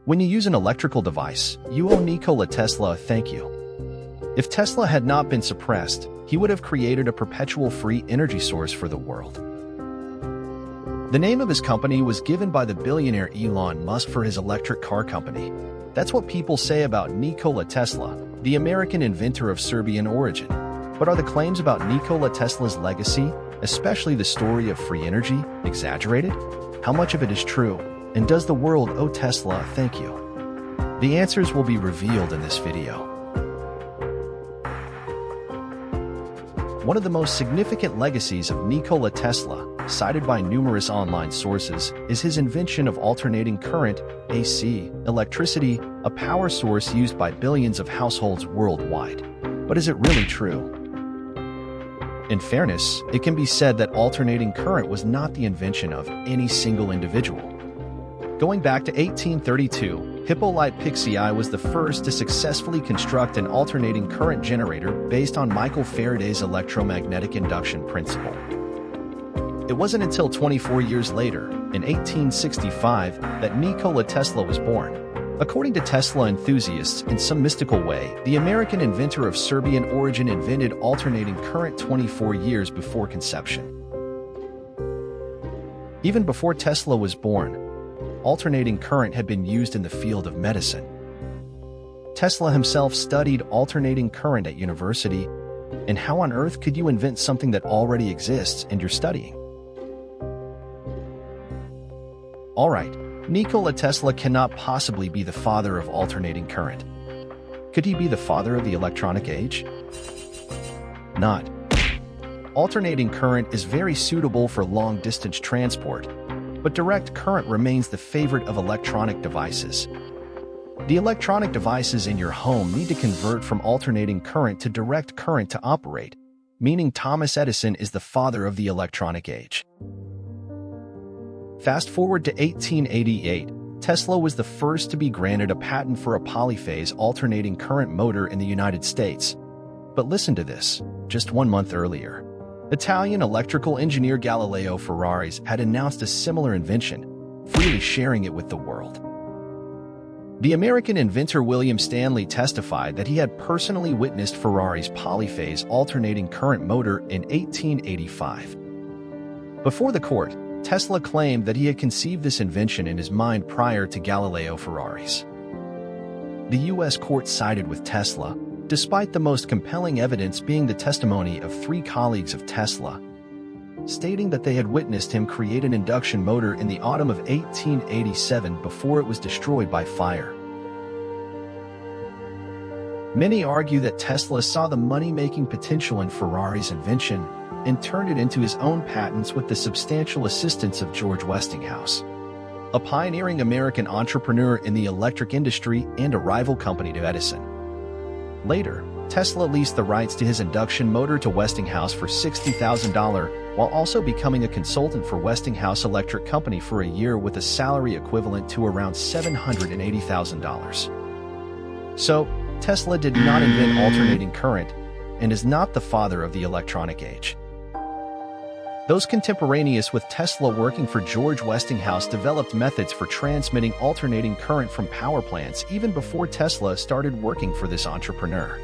When you use an electrical device, you owe Nikola Tesla a thank you. If Tesla had not been suppressed, he would have created a perpetual free energy source for the world. The name of his company was given by the billionaire Elon Musk for his electric car company. That's what people say about Nikola Tesla, the American inventor of Serbian origin. But are the claims about Nikola Tesla's legacy, especially the story of free energy, exaggerated? How much of it is true? And does the world owe Tesla a thank you? The answers will be revealed in this video. One of the most significant legacies of Nikola Tesla, cited by numerous online sources, is his invention of alternating current, AC, electricity, a power source used by billions of households worldwide. But is it really true? In fairness, it can be said that alternating current was not the invention of any single individual. Going back to 1832, Hippolyte Pixii was the first to successfully construct an alternating current generator based on Michael Faraday's electromagnetic induction principle. It wasn't until 24 years later, in 1865, that Nikola Tesla was born. According to Tesla enthusiasts, in some mystical way, the American inventor of Serbian origin invented alternating current 24 years before conception. Even before Tesla was born, alternating current had been used in the field of medicine. Tesla himself studied alternating current at university, and how on earth could you invent something that already exists and you're studying? Alright, Nikola Tesla cannot possibly be the father of alternating current. Could he be the father of the electronic age? Not. Alternating current is very suitable for long-distance transport, but direct current remains the favorite of electronic devices. The electronic devices in your home need to convert from alternating current to direct current to operate, meaning Thomas Edison is the father of the electronic age. Fast forward to 1888, Tesla was the first to be granted a patent for a polyphase alternating current motor in the United States. But listen to this, just 1 month earlier, Italian electrical engineer Galileo Ferrari had announced a similar invention, freely sharing it with the world. The American inventor William Stanley testified that he had personally witnessed Ferrari's polyphase alternating current motor in 1885. Before the court, Tesla claimed that he had conceived this invention in his mind prior to Galileo Ferrari's. The U.S. court sided with Tesla, despite the most compelling evidence being the testimony of 3 colleagues of Tesla, stating that they had witnessed him create an induction motor in the autumn of 1887 before it was destroyed by fire. Many argue that Tesla saw the money-making potential in Ferrari's invention and turned it into his own patents with the substantial assistance of George Westinghouse, a pioneering American entrepreneur in the electric industry and a rival company to Edison. Later, Tesla leased the rights to his induction motor to Westinghouse for $60,000, while also becoming a consultant for Westinghouse Electric Company for a year with a salary equivalent to around $780,000. So, Tesla did not invent alternating current and is not the father of the electronic age. Those contemporaneous with Tesla working for George Westinghouse developed methods for transmitting alternating current from power plants even before Tesla started working for this entrepreneur.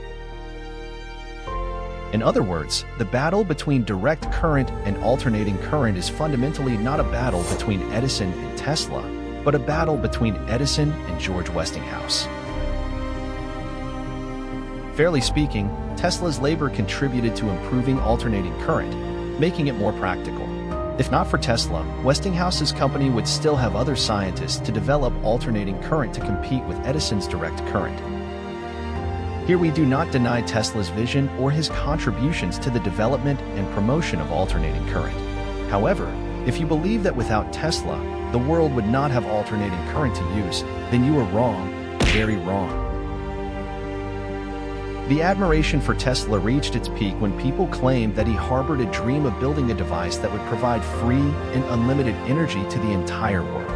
In other words, the battle between direct current and alternating current is fundamentally not a battle between Edison and Tesla, but a battle between Edison and George Westinghouse. Fairly speaking, Tesla's labor contributed to improving alternating current, making it more practical. If not for Tesla, Westinghouse's company would still have other scientists to develop alternating current to compete with Edison's direct current. Here we do not deny Tesla's vision or his contributions to the development and promotion of alternating current. However, if you believe that without Tesla, the world would not have alternating current to use, then you are wrong, very wrong. The admiration for Tesla reached its peak when people claimed that he harbored a dream of building a device that would provide free and unlimited energy to the entire world.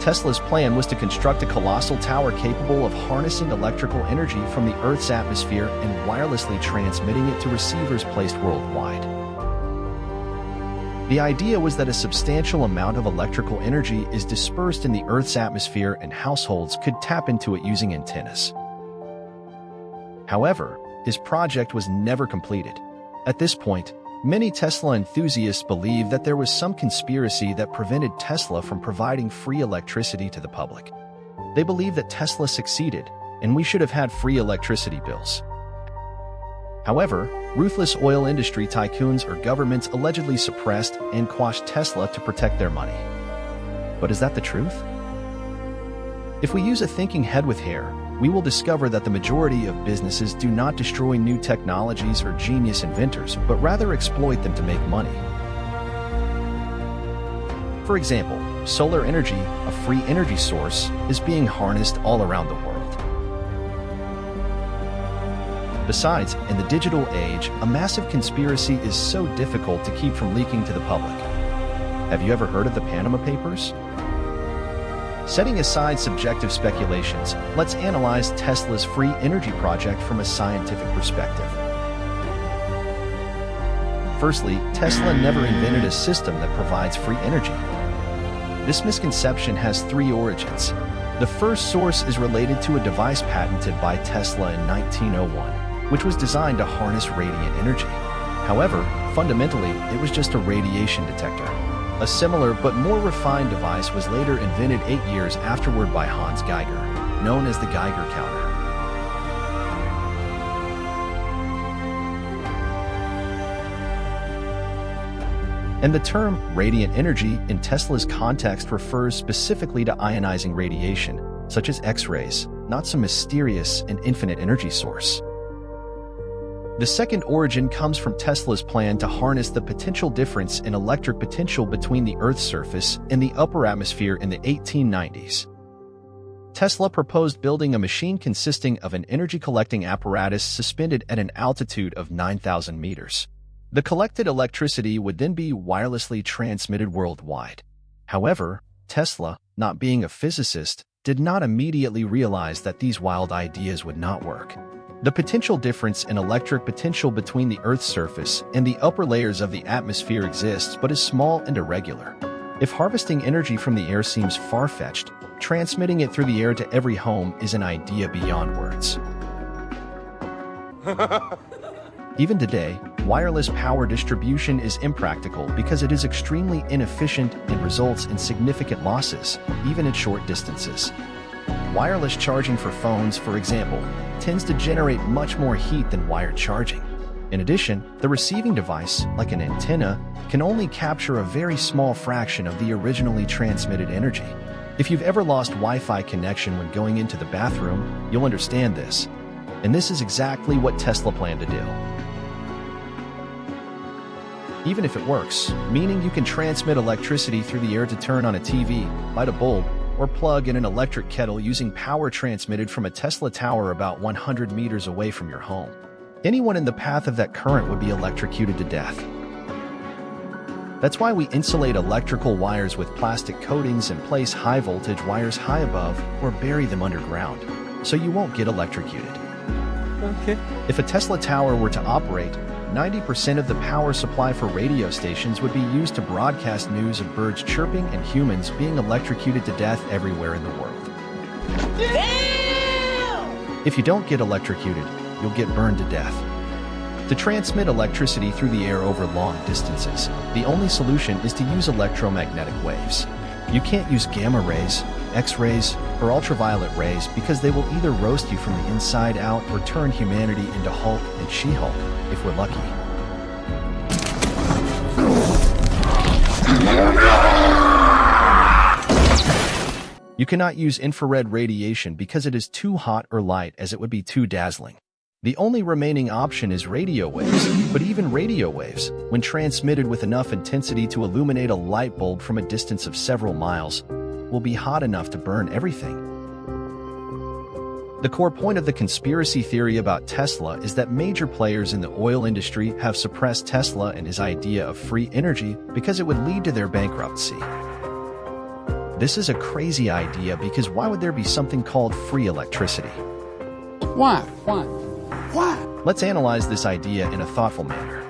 Tesla's plan was to construct a colossal tower capable of harnessing electrical energy from the Earth's atmosphere and wirelessly transmitting it to receivers placed worldwide. The idea was that a substantial amount of electrical energy is dispersed in the Earth's atmosphere and households could tap into it using antennas. However, his project was never completed. At this point, many Tesla enthusiasts believed that there was some conspiracy that prevented Tesla from providing free electricity to the public. They believed that Tesla succeeded, and we should have had free electricity bills. However, ruthless oil industry tycoons or governments allegedly suppressed and quashed Tesla to protect their money. But is that the truth? If we use a thinking head with hair, we will discover that the majority of businesses do not destroy new technologies or genius inventors, but rather exploit them to make money. For example, solar energy, a free energy source, is being harnessed all around the world. Besides, in the digital age, a massive conspiracy is so difficult to keep from leaking to the public. Have you ever heard of the Panama Papers? Setting aside subjective speculations, let's analyze Tesla's free energy project from a scientific perspective. Firstly, Tesla never invented a system that provides free energy. This misconception has three origins. The first source is related to a device patented by Tesla in 1901. Which was designed to harness radiant energy. However, fundamentally, it was just a radiation detector. A similar but more refined device was later invented 8 years afterward by Hans Geiger, known as the Geiger counter. And the term radiant energy in Tesla's context refers specifically to ionizing radiation, such as X-rays, not some mysterious and infinite energy source. The second origin comes from Tesla's plan to harness the potential difference in electric potential between the Earth's surface and the upper atmosphere in the 1890s. Tesla proposed building a machine consisting of an energy-collecting apparatus suspended at an altitude of 9,000 meters. The collected electricity would then be wirelessly transmitted worldwide. However, Tesla, not being a physicist, did not immediately realize that these wild ideas would not work. The potential difference in electric potential between the Earth's surface and the upper layers of the atmosphere exists but is small and irregular. If harvesting energy from the air seems far-fetched, transmitting it through the air to every home is an idea beyond words. Even today, wireless power distribution is impractical because it is extremely inefficient and results in significant losses, even at short distances. Wireless charging for phones, for example, tends to generate much more heat than wired charging. In addition, the receiving device, like an antenna, can only capture a very small fraction of the originally transmitted energy. If you've ever lost Wi-Fi connection when going into the bathroom, you'll understand this. And this is exactly what Tesla planned to do. Even if it works, meaning you can transmit electricity through the air to turn on a TV, light a bulb, or plug in an electric kettle using power transmitted from a Tesla tower about 100 meters away from your home. Anyone in the path of that current would be electrocuted to death. That's why we insulate electrical wires with plastic coatings and place high-voltage wires high above or bury them underground, so you won't get electrocuted. Okay. If a Tesla tower were to operate, 90% of the power supply for radio stations would be used to broadcast news of birds chirping and humans being electrocuted to death everywhere in the world. Damn! If you don't get electrocuted, you'll get burned to death. To transmit electricity through the air over long distances, the only solution is to use electromagnetic waves. You can't use gamma rays, X-rays, or ultraviolet rays because they will either roast you from the inside out or turn humanity into Hulk and She-Hulk, if we're lucky. You cannot use infrared radiation because it is too hot or light, as it would be too dazzling. The only remaining option is radio waves, but even radio waves, when transmitted with enough intensity to illuminate a light bulb from a distance of several miles, will be hot enough to burn everything. The core point of the conspiracy theory about Tesla is that major players in the oil industry have suppressed Tesla and his idea of free energy because it would lead to their bankruptcy. This is a crazy idea because why would there be something called free electricity? Why? Let's analyze this idea in a thoughtful manner.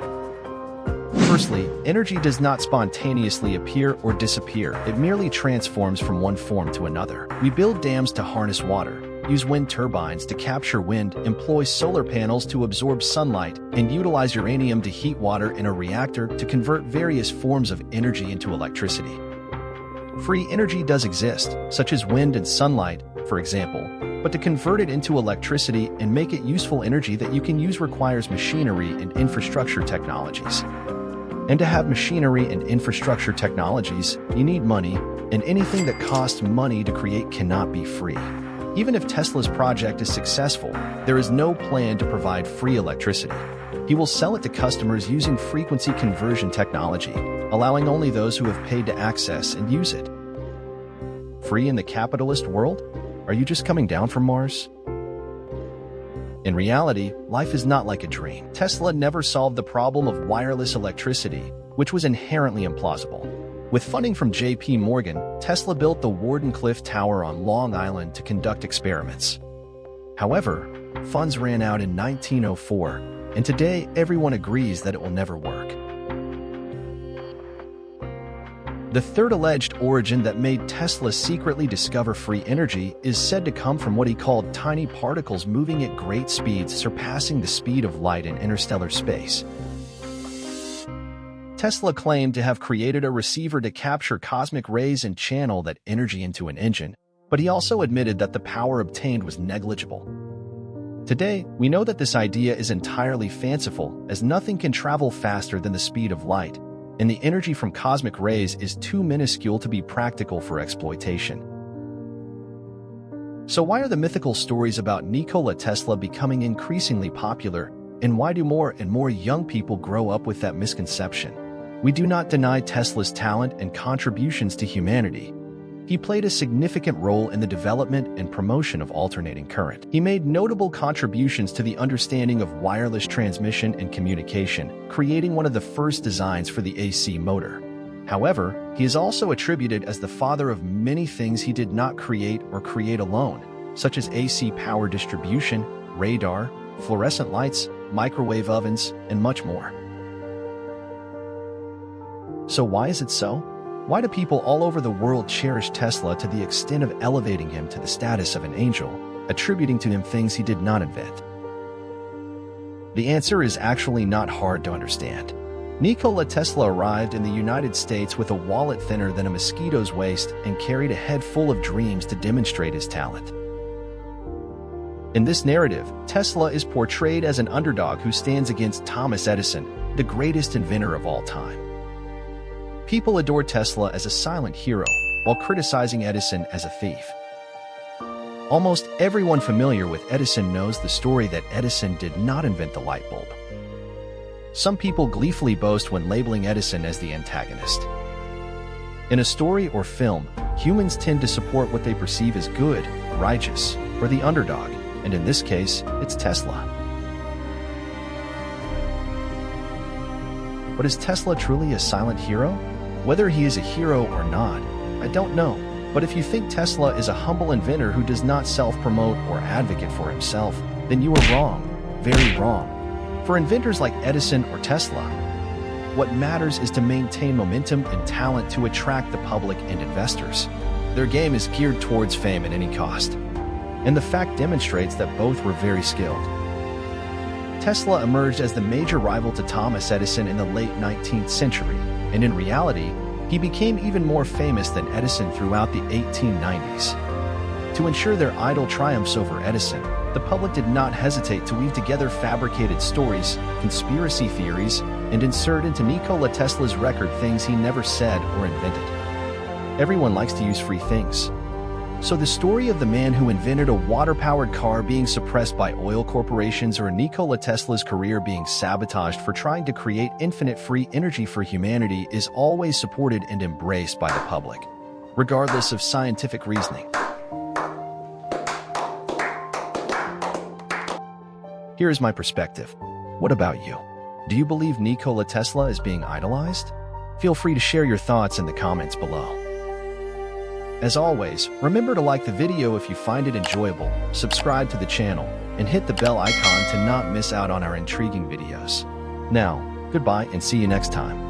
For Firstly, energy does not spontaneously appear or disappear. It merely transforms from one form to another. We build dams to harness water, use wind turbines to capture wind, employ solar panels to absorb sunlight, and utilize uranium to heat water in a reactor to convert various forms of energy into electricity. Free energy does exist, such as wind and sunlight, for example, but to convert it into electricity and make it useful energy that you can use requires machinery and infrastructure technologies. And to have machinery and infrastructure technologies, you need money, and anything that costs money to create cannot be free. Even if Tesla's project is successful, there is no plan to provide free electricity. He will sell it to customers using frequency conversion technology, allowing only those who have paid to access and use it. Free in the capitalist world? Are you just coming down from Mars? In reality, life is not like a dream. Tesla never solved the problem of wireless electricity, which was inherently implausible. With funding from J.P. Morgan, Tesla built the Wardenclyffe Tower on Long Island to conduct experiments. However, funds ran out in 1904, and today everyone agrees that it will never work. The third alleged origin that made Tesla secretly discover free energy is said to come from what he called tiny particles moving at great speeds surpassing the speed of light in interstellar space. Tesla claimed to have created a receiver to capture cosmic rays and channel that energy into an engine, but he also admitted that the power obtained was negligible. Today, we know that this idea is entirely fanciful, as nothing can travel faster than the speed of light, and the energy from cosmic rays is too minuscule to be practical for exploitation. So why are the mythical stories about Nikola Tesla becoming increasingly popular, and why do more and more young people grow up with that misconception? We do not deny Tesla's talent and contributions to humanity. He played a significant role in the development and promotion of alternating current. He made notable contributions to the understanding of wireless transmission and communication, creating one of the first designs for the AC motor. However, he is also attributed as the father of many things he did not create or create alone, such as AC power distribution, radar, fluorescent lights, microwave ovens, and much more. So why is it so? Why do people all over the world cherish Tesla to the extent of elevating him to the status of an angel, attributing to him things he did not invent? The answer is actually not hard to understand. Nikola Tesla arrived in the United States with a wallet thinner than a mosquito's waist and carried a head full of dreams to demonstrate his talent. In this narrative, Tesla is portrayed as an underdog who stands against Thomas Edison, the greatest inventor of all time. People adore Tesla as a silent hero, while criticizing Edison as a thief. Almost everyone familiar with Edison knows the story that Edison did not invent the light bulb. Some people gleefully boast when labeling Edison as the antagonist. In a story or film, humans tend to support what they perceive as good, righteous, or the underdog, and in this case, it's Tesla. But is Tesla truly a silent hero? Whether he is a hero or not, I don't know. But if you think Tesla is a humble inventor who does not self-promote or advocate for himself, then you are wrong, very wrong. For inventors like Edison or Tesla, what matters is to maintain momentum and talent to attract the public and investors. Their game is geared towards fame at any cost. And the fact demonstrates that both were very skilled. Tesla emerged as the major rival to Thomas Edison in the late 19th century, and in reality, he became even more famous than Edison throughout the 1890s. To ensure their idle triumphs over Edison, the public did not hesitate to weave together fabricated stories, conspiracy theories, and insert into Nikola Tesla's record things he never said or invented. Everyone likes to use free things. So the story of the man who invented a water-powered car being suppressed by oil corporations or Nikola Tesla's career being sabotaged for trying to create infinite free energy for humanity is always supported and embraced by the public, regardless of scientific reasoning. Here is my perspective. What about you? Do you believe Nikola Tesla is being idolized? Feel free to share your thoughts in the comments below. As always, remember to like the video if you find it enjoyable, subscribe to the channel, and hit the bell icon to not miss out on our intriguing videos. Now, goodbye and see you next time.